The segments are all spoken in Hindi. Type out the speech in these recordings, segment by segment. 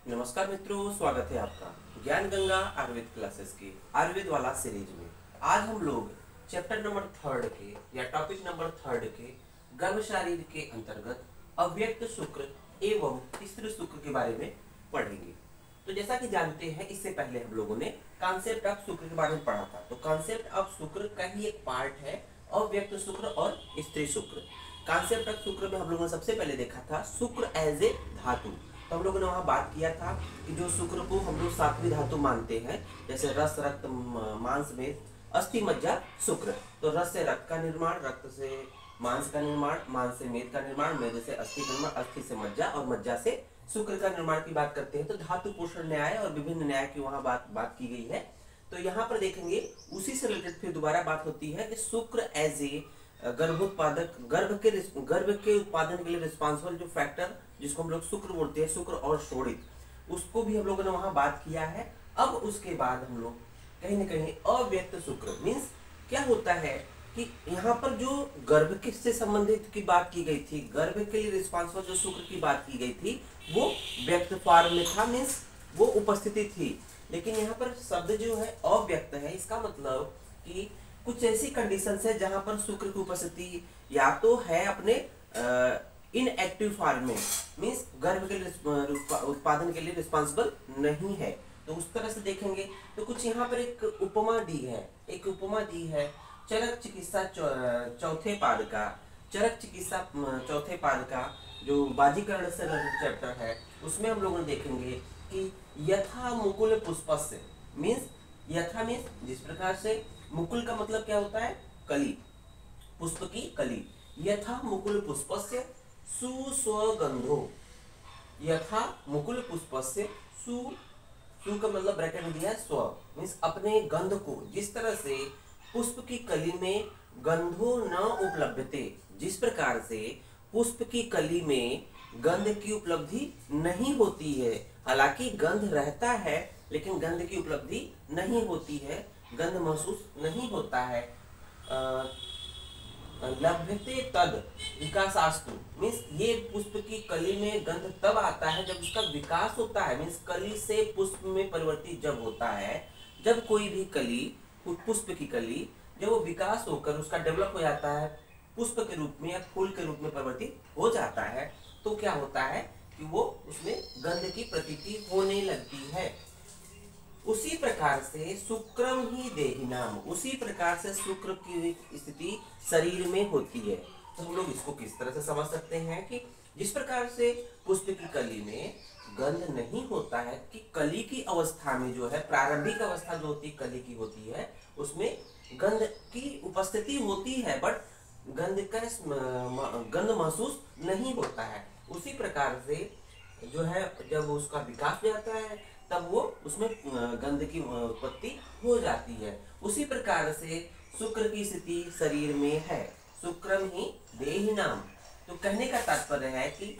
नमस्कार मित्रों, स्वागत है आपका ज्ञान गंगा आयुर्वेद क्लासेस की आयुर्वेद वाला सीरीज में। आज हम लोग चैप्टर नंबर 3 के या टॉपिक नंबर 3 के गर्भ शरीर के अंतर्गत अव्यक्त शुक्र एवं स्त्री शुक्र के बारे में पढ़ेंगे। तो जैसा कि जानते हैं, इससे पहले हम लोगों ने कॉन्सेप्ट ऑफ शुक्र के बारे में पढ़ा था। तो कॉन्सेप्ट ऑफ शुक्र का ही एक पार्ट है अव्यक्त शुक्र और स्त्री शुक्र। कॉन्सेप्ट ऑफ शुक्र में हम लोगों ने सबसे पहले देखा था शुक्र एज ए धातु। तो हम लोगों ने वहां बात किया था कि जो शुक्र को हम लोग सातवीं धातु मानते हैं, जैसे रस रक्त मांस में अस्थि मज्जा शुक्र। तो रस से रक्त का निर्माण, रक्त से मांस का निर्माण, मांस से मेद का निर्माण, मेद से अस्थि का निर्माण, अस्थि से मज्जा और मज्जा से शुक्र का निर्माण की बात करते हैं। तो धातु पोषण न्याय और विभिन्न न्याय की वहां बात की गई है। तो यहाँ पर देखेंगे उसी से रिलेटेड फिर दोबारा बात होती है कि शुक्र एज ए गर्भोत्पादक, गर्भ के उत्पादन के लिए रिस्पॉन्सिबल जो फैक्टर जिसको हम लोग शुक्र बोलते हैं, शुक्र और शोणित, उसको भी हम लोगों ने वहां बात किया है। अब उसके बाद हम लोग कहीं ना कहीं अव्यक्त शुक्र मीन्स क्या होता है कि यहाँ पर जो गर्भ के से संबंधित की बात की गई थी, गर्भ के लिए रिस्पॉन्सिबल जो शुक्र की बात की गई थी, वो व्यक्त फॉर्म में था, मीन्स वो उपस्थिति थी। लेकिन यहाँ पर शब्द जो है अव्यक्त है, इसका मतलब कि कुछ ऐसी कंडीशंस है जहां पर शुक्र की उपस्थिति या तो है अपने इनएक्टिव फॉर्म में, मींस गर्भ के उत्पादन के लिए रिस्पॉन्सिबल नहीं है। तो उस तरह से देखेंगे तो कुछ यहाँ पर एक उपमा दी है, चरक चिकित्सा चौथे पाद का, चरक चिकित्सा चौथे पाद का जो बाजीकरण से चैप्टर है, उसमें हम लोग देखेंगे कि यथा मुकुल पुष्पस्य, मीन्स यथा मीन्स जिस प्रकार से, मुकुल का मतलब क्या होता है, कली, पुष्प की कली। यथा मुकुल पुष्पस्य सुस्वगंधो, यथा मुकुल पुष्पस्य सु का मतलब ब्रैकेट में दिया है स्व, मीन्स अपने गंध को, जिस तरह से पुष्प की कली में गंधो न उपलब्धते, जिस प्रकार से पुष्प की कली में गंध की उपलब्धि नहीं होती है, हालांकि गंध रहता है लेकिन गंध की उपलब्धि नहीं होती है, गंध महसूस नहीं होता है। लभ्यते तद विकासास्तु, मीन्स ये पुष्प की कली में गंध तब आता है जब उसका विकास होता है, मीन्स कली से पुष्प में परिवर्तित जब होता है, जब कोई भी कली, पुष्प की कली जब वो विकास होकर उसका डेवलप हो जाता है, पुष्प के रूप में या फूल के रूप में परिवर्तित हो जाता है, तो क्या होता है कि वो उसमें गंध की प्रतीति होने लगती है। उसी प्रकार से शुक्रम ही देहिनाम, उसी प्रकार से शुक्र की स्थिति शरीर में होती है। तो हम लोग इसको किस तरह से समझ सकते हैं कि जिस प्रकार से पुष्प की कली में गंध नहीं होता है, कि कली की अवस्था में जो है, प्रारंभिक अवस्था जो होती कली की होती है, उसमें गंध की उपस्थिति होती है बट गंध महसूस नहीं होता है। उसी प्रकार से जो है जब उसका विकास हो जाता है तब वो उसमें गंध की उत्पत्ति हो जाती है। उसी प्रकार से शुक्र की स्थिति शरीर में है, शुक्रम ही देहिनाम। तो कहने का तात्पर्य है कि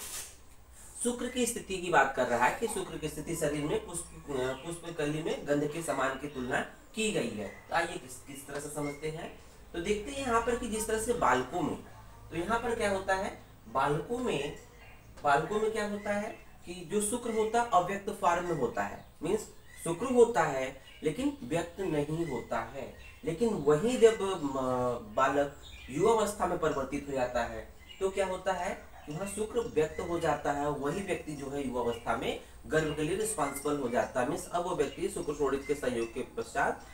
शुक्र की स्थिति की बात कर रहा है कि शुक्र की स्थिति शरीर में पुष्प कली में गंध के समान की तुलना की गई है। तो आइए किस तरह से समझते हैं। तो देखते हैं यहाँ पर कि जिस तरह से बालकों में, तो यहाँ पर क्या होता है, बालकों में क्या होता है कि जो शुक्र होता है अव्यक्त फॉर्म में होता है, मीन्स शुक्र होता है लेकिन व्यक्त नहीं होता है। लेकिन वही जब बालक युवावस्था में परिवर्तित हो जाता है तो क्या होता है कि वहाँ शुक्र व्यक्त हो जाता है, वही व्यक्ति जो है युवावस्था में गर्भ के लिए रिस्पॉन्सिबल हो जाता है, मीन्स अब वो व्यक्ति शुक्र शोणित के सहयोग के पश्चात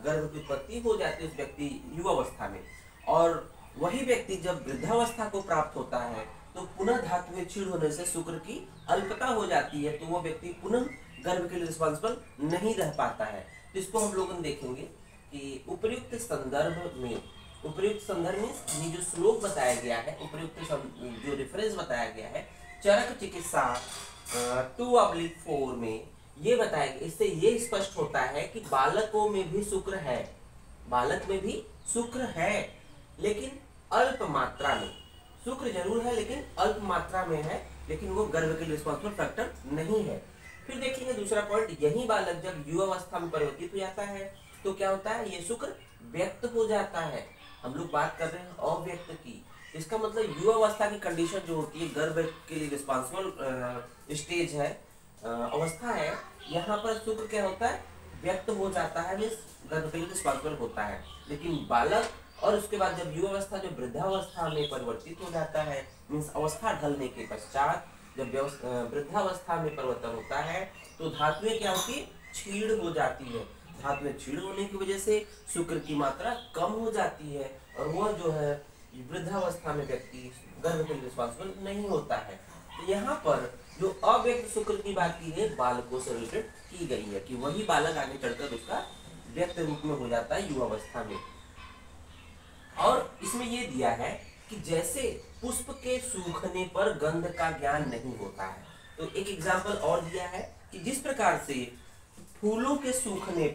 गर्भ की उत्पत्ति हो जाती है उस व्यक्ति युवावस्था में। और वही व्यक्ति जब वृद्धावस्था को प्राप्त होता है तो पुनः धातु में क्षीण होने से शुक्र की अल्पता हो जाती है, तो वो व्यक्ति पुनः गर्भ के लिए रिस्पॉन्सिबल नहीं रह पाता है। तो इसको हम लोग देखेंगे कि उपयुक्त संदर्भ में ये जो श्लोक बताया गया है, उपयुक्त जो रेफरेंस बताया गया है चरक चिकित्सा 2/4 में ये बताया गया, इससे ये स्पष्ट होता है कि बालकों में भी शुक्र है, बालक में भी शुक्र है, लेकिन अल्प मात्रा में। शुक्र जरूर है लेकिन अल्प मात्रा में है, लेकिन वो गर्भ के लिए रिस्पॉन्सिबल फैक्टर नहीं है। फिर देखेंगे दूसरा पॉइंट, यही बालक जब युवावस्था में परिवर्तित हो जाता है तो क्या होता है, ये शुक्र व्यक्त हो जाता है। हम लोग बात कर रहे हैं अव्यक्त की, इसका मतलब युवावस्था की कंडीशन जो होती है, गर्भ के लिए रिस्पॉन्सिबल स्टेज है, अवस्था है, यहाँ पर शुक्र क्या होता है, व्यक्त हो जाता है, मीन्स गर्भ के लिए रिस्पॉन्सिबल होता है। लेकिन बालक और उसके बाद जब युवा अवस्था जो वृद्धावस्था में परिवर्तित हो जाता है, मीन्स अवस्था ढलने के पश्चात जब वृद्धावस्था में परिवर्तन होता है तो धातुएं क्या होती है, क्षीण हो जाती है। धातुएं क्षीण होने की वजह से शुक्र की मात्रा कम हो जाती है और वह जो है वृद्धावस्था में व्यक्ति गर्भ के लिए रिस्पॉन्सिबल नहीं होता है। तो यहाँ पर जो अव्यक्त शुक्र की बात की है बालकों से रिलेटेड की गई है कि वही बालक आगे चढ़कर उसका व्यक्त रूप में हो जाता है युवावस्था में। और इसमें यह दिया है कि जैसे पुष्प के सूखने पर गंध का ज्ञान नहीं होता है, तो एक एग्जाम्पल और दिया है कि जिस प्रकार से फूलों के सूखने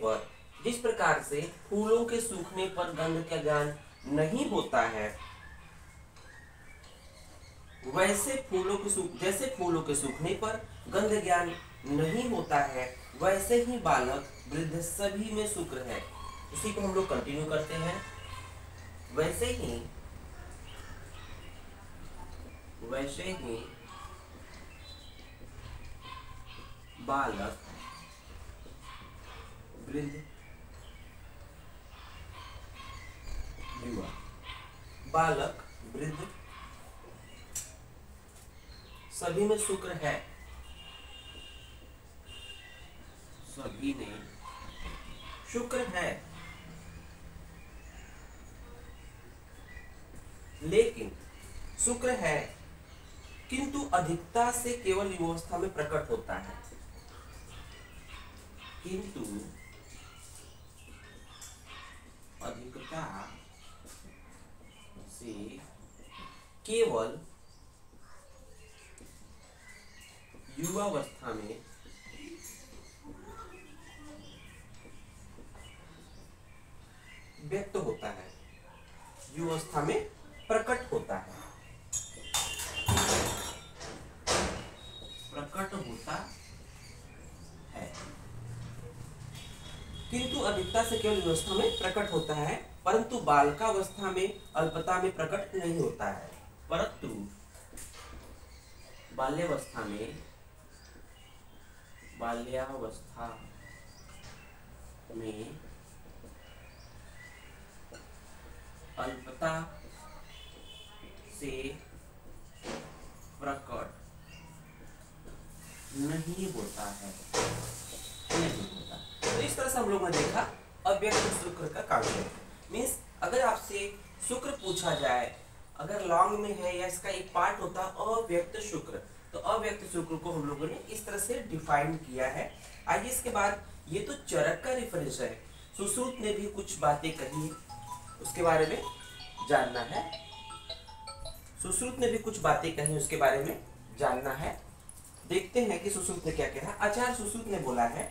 पर गंध का ज्ञान नहीं होता है, जैसे फूलों के सूखने पर गंध ज्ञान नहीं होता है, वैसे ही बालक वृद्ध सभी में शुक्र है। उसी को हम लोग कंटिन्यू करते हैं। वैसे ही बालक वृद्ध युवा, बालक वृद्ध सभी में शुक्र है, सभी में शुक्र है, लेकिन शुक्र है किंतु अधिकता से केवल युवावस्था में प्रकट होता है। किंतु अधिकता से केवल युवावस्था में व्यक्त होता है, युवावस्था में प्रकट होता है, किंतु अधिकता से केवल युवावस्था में प्रकट होता है, परंतु बाल्यावस्था में अल्पता में प्रकट नहीं होता है। परंतु बाल्यावस्था में अल्पता से प्रकट नहीं होता है, नहीं होता। तो इस तरह से हम लोगों ने देखा अव्यक्त शुक्र का कॉन्सेप्ट। मीन्स अगर आपसे शुक्र पूछा जाए, अगर लॉन्ग में है या इसका एक पार्ट होता अव्यक्त शुक्र, तो अव्यक्त शुक्र को हम लोगों ने इस तरह से डिफाइन किया है। आइए इसके बाद, ये तो चरक का रेफरेंस है, सुश्रुत ने भी कुछ बातें कही, उसके बारे में जानना है। सुश्रुत ने भी कुछ बातें कही, उसके बारे में जानना है। देखते हैं कि सुश्रुत ने क्या कहा। आचार्य सुश्रुत ने बोला है,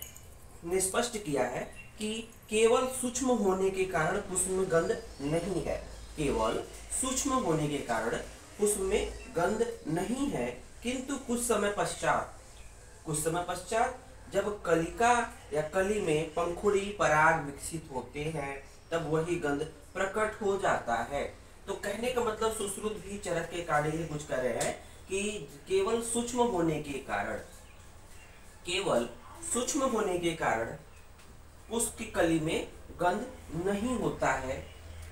ने स्पष्ट किया है कि केवल सूक्ष्म होने के कारण पुष्प में गंध नहीं है, केवल सूक्ष्म होने के कारण पुष्प में गंध नहीं है, किंतु कुछ समय पश्चात जब कलिका या कली में पंखुड़ी पराग विकसित होते हैं, तब वही गंध प्रकट हो जाता है। तो कहने का मतलब सुश्रुत भी चरक के कारण ही कुछ कर रहे हैं कि केवल सूक्ष्म होने के कारण पुष्प की कली में गंध नहीं होता है,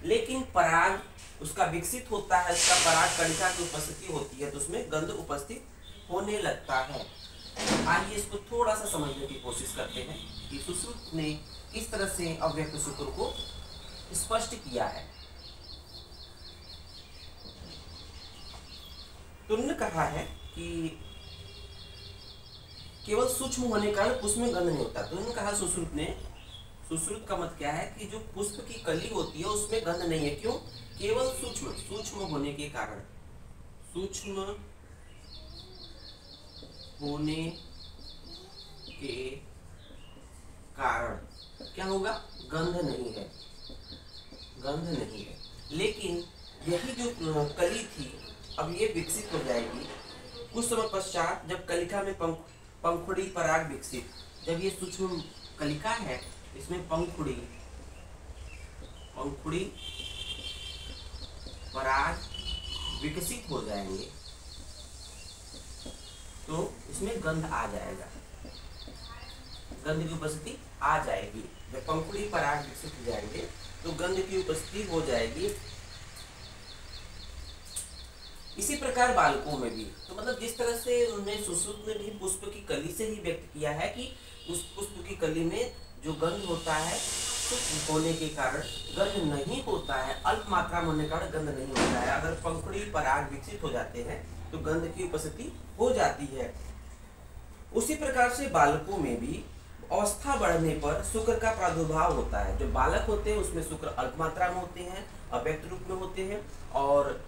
लेकिन पराग उसका विकसित होता है, उसका पराग कणिका की उपस्थिति होती है, तो उसमें गंध उपस्थित होने लगता है। आइए इसको थोड़ा सा समझने की कोशिश करते हैं कि सुश्रुत ने इस तरह से अव्यक्त शुक्र को स्पष्ट किया है। तो उन्होंने कहा है कि केवल सूक्ष्म होने के कारण पुष्प में गंध नहीं होता। तो उन्होंने कहा सुश्रुत का मत क्या है कि जो पुष्प की कली होती है उसमें गंध नहीं है। क्यों? केवल सूक्ष्म होने के कारण, सूक्ष्म होने के कारण क्या होगा? गंध नहीं है। लेकिन यही जो कली थी, अब ये विकसित हो जाएगी कुछ समय पश्चात, जब कलिका में पंखुड़ी पराग विकसित, जब ये सूक्ष्म कलिका है इसमें पंखुड़ी पराग विकसित हो जाएंगे तो इसमें गंध आ जाएगा। गंध की उपस्थिति आ जाएगी। जब पंखुड़ी पराग विकसित हो जाएंगे तो गंध की उपस्थिति हो जाएगी। इसी प्रकार बालकों में भी, तो मतलब जिस तरह से उन्होंने सुश्रुत ने भी पुष्प की कली से ही व्यक्त किया है कि उस पुष्प की कली में जो गंध होता है सूक्ष्म होने के कारण गंध नहीं होता है, अल्प मात्रा में होने के कारण गंध नहीं होता है। अगर पंखुड़ी पराग विकसित हो जाते हैं तो गंध की उपस्थिति हो जाती है। उसी प्रकार से बालकों में भी अवस्था बढ़ने पर शुक्र का प्रादुर्भाव होता है। जो बालक होते हैं उसमें शुक्र अल्प मात्रा में होते हैं, अव्यक्त रूप में होते हैं, और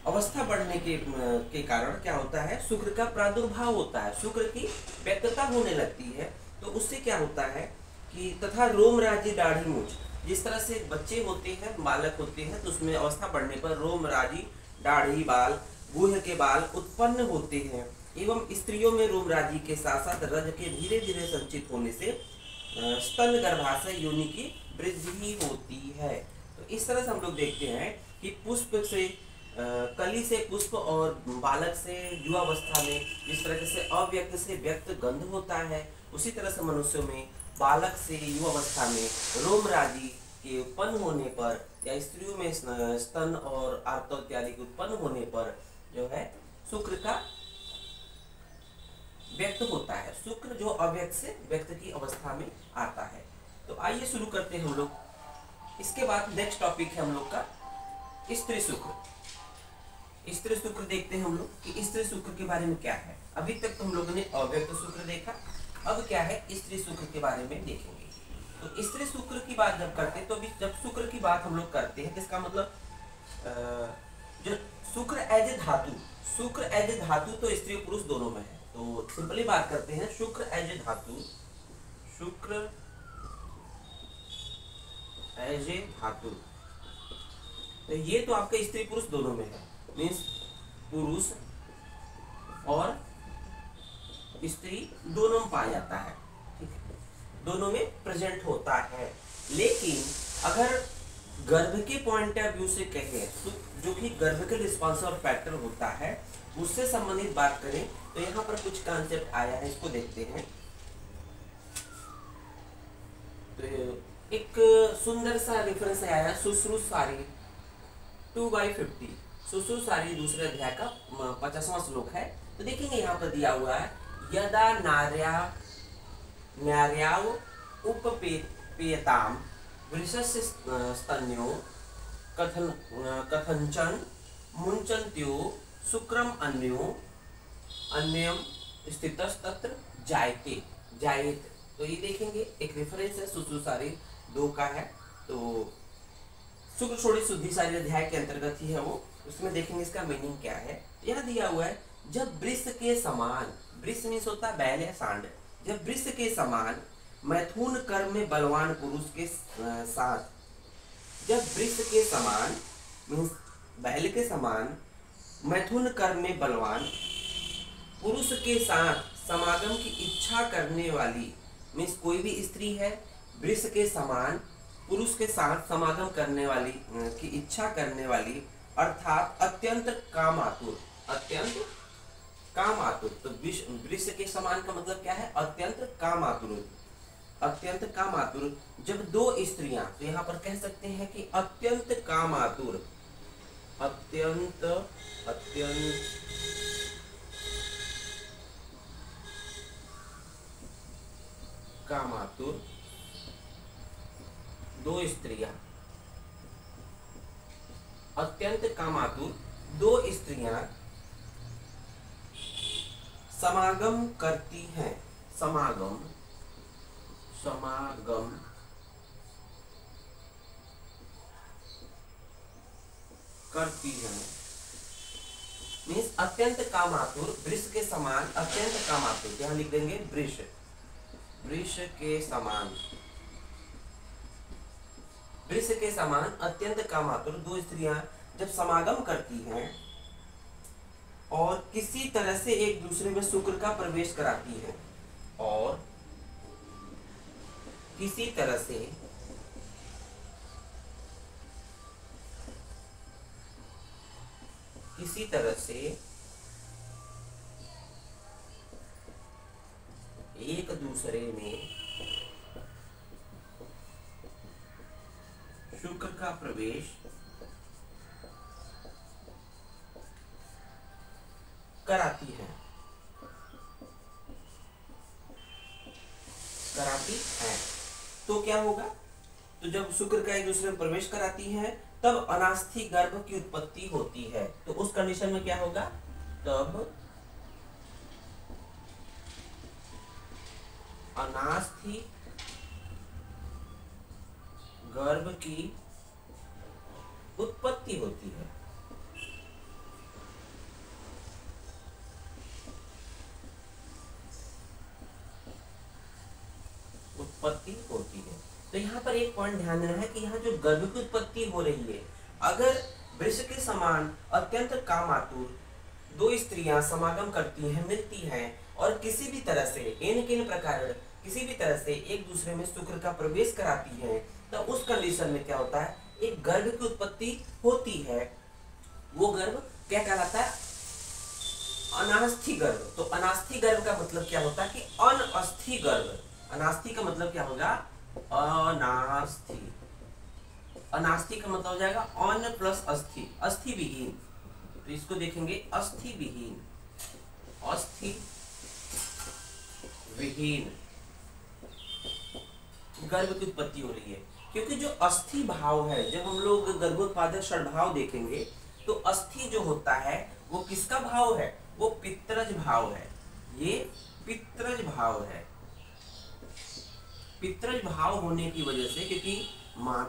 अवस्था बढ़ने के कारण क्या होता है, शुक्र का प्रादुर्भाव होता है, शुक्र की व्यक्तता होने लगती है। तो उससे क्या होता है कि तथा रोम राजी दाढ़ी मूछ, जिस तरह से बच्चे होते हैं, बालक होते हैं, तो उसमें अवस्था बढ़ने पर रोम राजी दाढ़ी बाल गुह के बाल उत्पन्न होते हैं, एवं स्त्रियों में रोम राजी के साथ साथ रज के धीरे धीरे संचित होने से स्तन गर्भाशय योनि की वृद्धि होती है। तो इस तरह से हम लोग देखते हैं कि पुष्प से कली से पुष्प और बालक से युवावस्था में जिस तरह से अव्यक्त से व्यक्त गंध होता है, उसी तरह से मनुष्यों में बालक से युवावस्था में रोमराजी के उत्पन्न होने पर या स्त्रियों में स्तन और आर्तव इत्यादि के उत्पन्न होने पर जो है शुक्र का व्यक्त होता है। शुक्र जो अव्यक्त से व्यक्त की अवस्था में आता है। तो आइए शुरू करते हैं हम लोग। इसके बाद नेक्स्ट टॉपिक है हम लोग का स्त्री शुक्र। स्त्री शुक्र देखते हैं हम लोग कि स्त्री शुक्र के बारे में क्या है। अभी तक तो हम लोगों ने अव्यक्त शुक्र देखा, अब क्या है स्त्री शुक्र के बारे में देखेंगे। तो स्त्री शुक्र की बात जब करते हैं तो अभी जब शुक्र की बात हम लोग करते हैं, इसका मतलब जो शुक्र एज ए धातु, शुक्र एज ए धातु तो स्त्री पुरुष दोनों में है। तो सिंपली बात करते हैं शुक्र एज ए धातु, शुक्र एज ए धातु, तो ये तो आपके स्त्री पुरुष दोनों में है, मीन्स पुरुष और स्त्री दोनों में पाया जाता है, ठीक है, दोनों में प्रेजेंट होता है। लेकिन अगर गर्भ के पॉइंट ऑफ व्यू से कहें, जो कि गर्भ के रिस्पॉन्सिबल फैक्टर होता है, उससे संबंधित बात करें तो यहाँ पर कुछ कॉन्सेप्ट आया है, इसको देखते हैं। तो एक सुंदर सा रेफरेंस आया है सुश्रुतसारी 2/50, सुश्रुतसारी दूसरे अध्याय का 50वां श्लोक है। तो देखेंगे यहाँ पर दिया हुआ है, यदा नार्याव उपपेयताम वृषस्य स्तन्यो कथंचन मुंचन्त्यो शुक्रम अन्यम स्थितस्तत्र जायते जायत। तो ये देखेंगे एक रेफरेंस है सुश्रुतसारी 2 का है। तो शुक्र छोड़ी शुद्धि सारी अध्याय के अंतर्गत ही है वो, उसमें देखेंगे इसका मीनिंग क्या है। यहाँ दिया हुआ है, जब वृष के समान, वृष मीन्स होता है बैल या सांड, जब वृष के समान मैथुन कर्म में बलवान पुरुष के साथ, जब वृष के समान मीन्स बैल के समान मैथुन कर्म में बलवान पुरुष के साथ समागम की इच्छा करने वाली, मीन्स कोई भी स्त्री है वृष के समान पुरुष के साथ समागम करने वाली की इच्छा करने वाली, अर्थात अत्यंत कामातुर, अत्यंत कामातुर। तो वृष के समान का मतलब क्या है, अत्यंत कामातुर, अत्यंत कामातुर। जब 2 स्त्रियां, तो यहाँ पर कह सकते हैं कि अत्यंत कामातुर, अत्यंत कामातुर 2 स्त्रियां, अत्यंत कामातुर 2 स्त्रियां समागम करती हैं, समागम करती हैं, मीन्स अत्यंत कामातुर, वृष के समान अत्यंत कामातुर, यहाँ लिख देंगे वृष, वृष के समान, वृष के समान अत्यंत कामातुर 2 स्त्रियां जब समागम करती हैं और किसी तरह से एक दूसरे में शुक्र का प्रवेश कराती है, और किसी तरह से एक दूसरे में शुक्र का प्रवेश कराती है, तो क्या होगा? तो जब शुक्र का एक दूसरे में प्रवेश कराती है तब अनास्थि गर्भ की उत्पत्ति होती है। तो उस कंडीशन में क्या होगा? तब अनास्थि गर्भ की उत्पत्ति होती है। उत्पत्ति होती है। तो यहाँ पर एक पॉइंट ध्यान देना है कि यहाँ जो गर्भ की उत्पत्ति हो रही है, अगर वृष के समान अत्यंत कामातुर दो स्त्रियां समागम करती हैं, मिलती हैं और किसी भी तरह से इन प्रकार किसी भी तरह से एक दूसरे में शुक्र का प्रवेश कराती हैं, तो उस कंडीशन में क्या होता है? एक गर्भ की उत्पत्ति होती है। वो गर्भ क्या कहलाता है? अनास्थि गर्भ। तो अनास्थि गर्भ का मतलब क्या होता है? कि अनअस्थि गर्भ। अनास्थि का मतलब क्या होगा? अनास्थि। अनास्थि का मतलब हो जाएगा अन प्लस अस्थि, अस्थि विहीन। तो इसको देखेंगे अस्थि विहीन, अस्थि विहीन गर्भ की उत्पत्ति हो रही है। क्योंकि जो अस्थि भाव है, जब हम लोग गर्भोत्पादक षड्भाव देखेंगे तो अस्थि जो होता है वो किसका भाव है? वो पित्रज भाव है। ये पित्रज भाव है। पित्रज भाव होने की वजह से, क्योंकि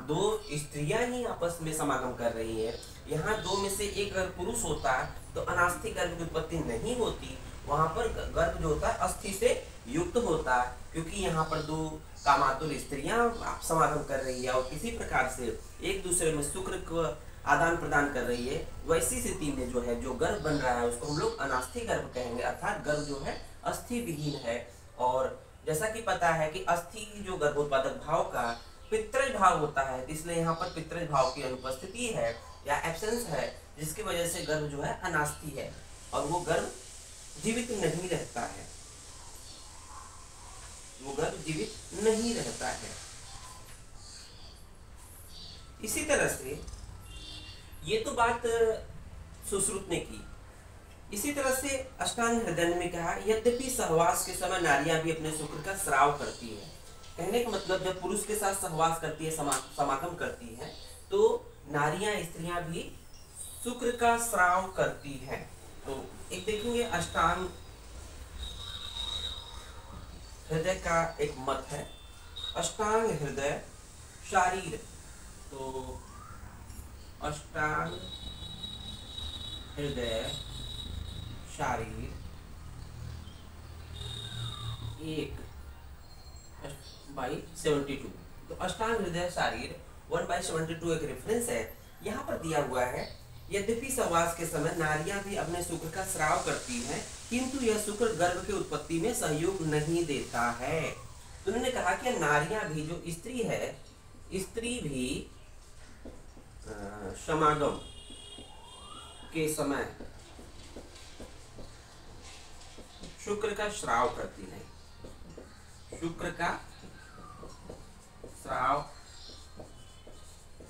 दो स्त्रियां ही आपस में समागम कर रही है, यहाँ दो में से एक अगर पुरुष होता तो अनास्थि गर्भ की उत्पत्ति नहीं होती। वहां पर गर्भ जो होता है अस्थि से युक्त होता है, क्योंकि यहाँ पर दो कामातुर स्त्रियां समागम कर रही है और किसी प्रकार से एक दूसरे में शुक्र को आदान प्रदान कर रही है। वैसी स्थिति में जो है जो गर्भ बन रहा है उसको हम लोग अनास्थि गर्भ कहेंगे, अर्थात गर्भ जो है अस्थि विहीन है। और जैसा कि पता है कि अस्थि जो गर्भोत्पादक भाव का पित्रज भाव होता है, इसलिए यहाँ पर पित्रज भाव की अनुपस्थिति है या एब्सेंस है, जिसकी वजह से गर्भ जो है अनास्थि है और वो गर्भ जीवित नहीं रहता है। वो गर्भ जीवित नहीं रहता है। इसी तरह से ये तो बात सुश्रुत ने की। इसी तरह से अष्टांग हृदय में कहा, यद्यपि सहवास के समय नारियां भी अपने शुक्र का स्राव करती है। कहने का मतलब जब पुरुष के साथ सहवास करती है, समागम करती है, तो नारियां स्त्रियां भी शुक्र का स्राव करती हैं। तो एक देखेंगे अष्टांग हृदय का एक मत है, अष्टांग हृदय शारीर। तो अष्टांग हृदय शारीर 1/72। तो अष्टांग हृदय शारीर 1/72 एक रेफरेंस है, यहाँ पर दिया हुआ है। यद्यपि सहवास के समय नारियां भी अपने शुक्र का स्राव करती हैं, किंतु यह शुक्र गर्भ की उत्पत्ति में सहयोग नहीं देता है। तो उन्होंने कहा कि नारियां भी, जो स्त्री है, स्त्री भी समागम के समय शुक्र का स्राव करती है, शुक्र का स्राव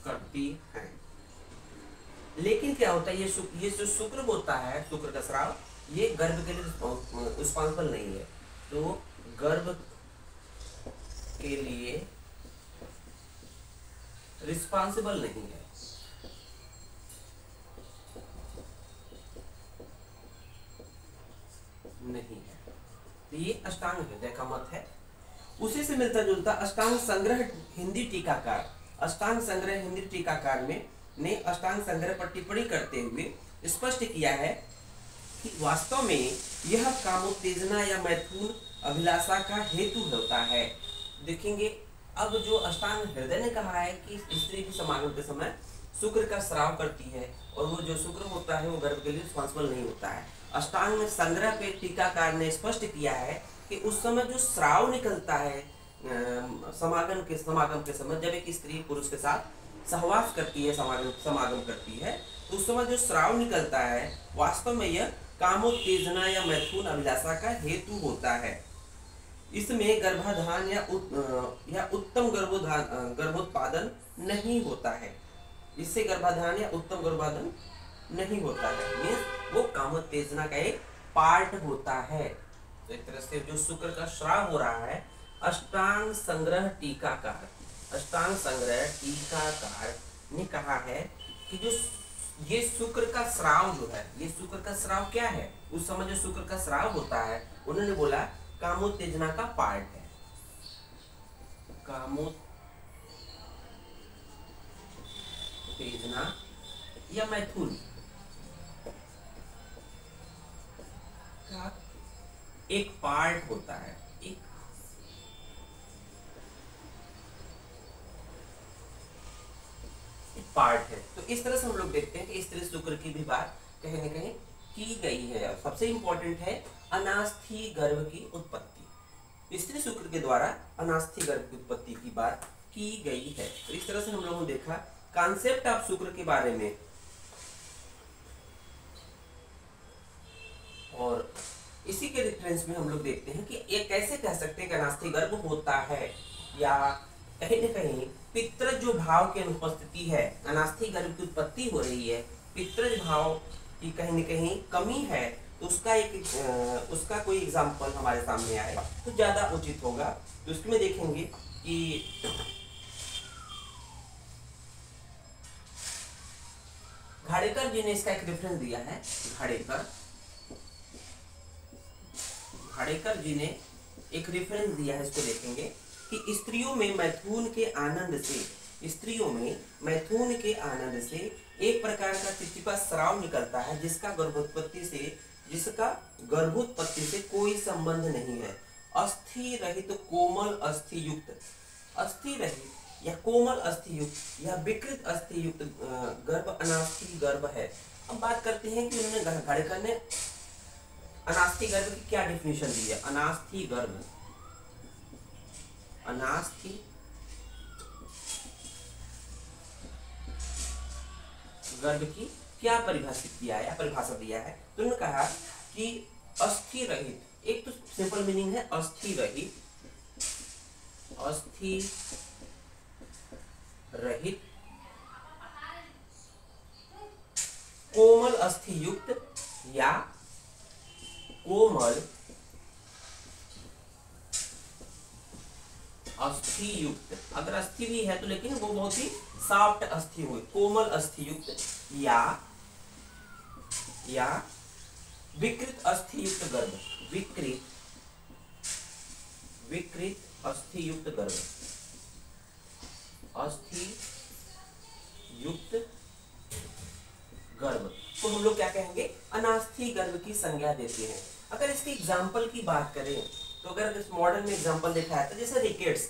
करती है। लेकिन क्या होता है, ये जो शुक्र होता है, शुक्र का स्राव, ये गर्भ के लिए रिस्पॉन्सिबल नहीं है। तो गर्भ के लिए रिस्पॉन्सिबल नहीं है। नहीं है। तो ये अष्टांग हृदय का मत है। उसी से मिलता जुलता अष्टांग संग्रह हिंदी टीकाकार, अष्टांग संग्रह हिंदी टीकाकार में ने अष्टांग संग्रह पर टिप्पणी करते हुए स्पष्ट किया है कि वास्तव में यह कामोत्तेजना या मैथुन अभिलाषा का हेतु होता है। देखेंगे अब जो अष्टांग हृदय ने कहा है कि स्त्री की समागम के समय शुक्र का स्राव करती है और वो जो शुक्र होता है वो गर्भ के लिए रिस्पॉन्सिबल नहीं होता है। अष्टांग में संग्रह पे टीकाकार ने स्पष्ट किया है कि उस समय जो स्राव निकलता है समागम के समय, जब एक स्त्री पुरुष के साथ सहवास करती है, समागम करती है, तो उस समय जो स्राव निकलता है वास्तव में यह कामोत्तेजना या मैथुन अभिलाषा का हेतु होता है। इसमें गर्भाधान या उत्तम गर्भोत्पादन नहीं होता है। इससे गर्भाधान या उत्तम गर्भाधान नहीं होता है, मीन्स वो कामोत्तेजना का एक पार्ट होता है। तो एक तरह से जो शुक्र का स्राव हो रहा है, अष्टांग संग्रह टीकाकार ने कहा है कि जो ये शुक्र का स्राव जो है, ये शुक्र का स्राव क्या है, उस समय जो शुक्र का स्राव होता है उन्होंने बोला कामोत्तेजना का पार्ट है। कामोत्तेजना या मैथुन का एक पार्ट होता है, एक पार्ट है। तो इस तरह से हम लोग देखते हैं कि स्त्री शुक्र की भी बात कहीं न कहीं की गई है। सबसे इंपॉर्टेंट है अनास्थी गर्भ की उत्पत्ति। स्त्री शुक्र के द्वारा अनास्थी गर्भ की उत्पत्ति की बात की गई है। तो इस तरह से हम लोगों ने देखा कॉन्सेप्ट ऑफ शुक्र के बारे में, और इसी के रेफरेंस में हम लोग देखते हैं कि ये कैसे कह सकते हैं कि अनास्थी गर्भ होता है, या कहीं न कहीं पितृज जो भाव की अनुपस्थिति है, अनास्थी गर्भ की उत्पत्ति हो रही है, पितृज भाव की कहीं न कहीं कमी है, तो उसका कोई एग्जाम्पल हमारे सामने आए तो ज्यादा उचित होगा। तो उसमें देखेंगे कि घाड़ेकर जी ने इसका एक रेफरेंस दिया है। घाड़ेकर जी ने एक रेफरेंस दिया है, इसको देखेंगे कि स्त्रियों में मैथुन के आनंद से एक प्रकार का चिपचिपा स्राव निकलता है, जिसका गर्भोत्पत्ति से कोई संबंध नहीं है। अस्थि रहित या कोमल अस्थि युक्त या विकृत अस्थि युक्त गर्भ अनास्थी गर्भ है। अब बात करते हैं कि उन्होंने घाड़ेकर ने अनास्थी गर्भ की क्या डेफिनेशन दी है। अनास्थी गर्भ की क्या परिभाषा दिया है। तो उन्होंने कहा कि अस्थि रहित, एक तो सिंपल मीनिंग है अस्थि रहित कोमल अस्थि युक्त या कोमल अस्थि युक्त, अगर अस्थि भी है तो लेकिन वो बहुत ही सॉफ्ट अस्थि हुई, कोमल अस्थि युक्त या विकृत अस्थि युक्त गर्भ, विकृत अस्थि युक्त गर्भ, अस्थि युक्त गर्भ को हम लोग क्या कहेंगे, अनास्थी गर्भ की संज्ञा देते हैं। अगर इसके एग्जाम्पल की बात करें तो अगर इस मॉडल में एग्जाम्पल देखा है तो जैसे रिकेट्स,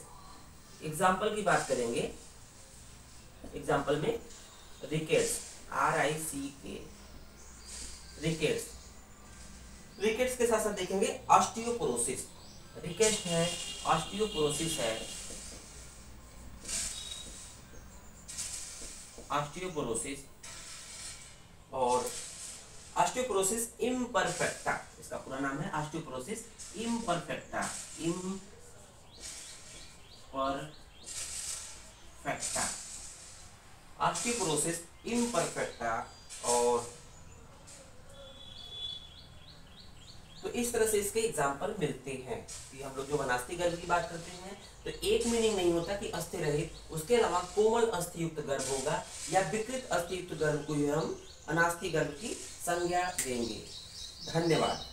एग्जाम्पल की बात करेंगे, एग्जाम्पल में रिकेट्स, RICK, रिकेट्स के साथ साथ देखेंगे ऑस्टियोपोरोसिस, रिकेट्स है, ऑस्टियोपोरोसिस है, ऑस्टियोपोरोसिस और ऑस्टियोपोरोसिस इम्परफेक्टा, इसका पूरा नाम है ऑस्टियोपोरोसिस इम्परफेक्टा, ऑस्टियोपोरोसिस इम्परफेक्टा। और तो इस तरह से इसके एग्जाम्पल मिलते हैं कि हम लोग जो अनास्थी गर्भ की बात करते हैं तो एक मीनिंग नहीं होता कि अस्थि रहित, उसके अलावा कोमल अस्थि युक्त गर्भ होगा या विकृत अस्थि युक्त गर्भ को हम अनास्थी गर्भ की संज्ञा देंगे। धन्यवाद।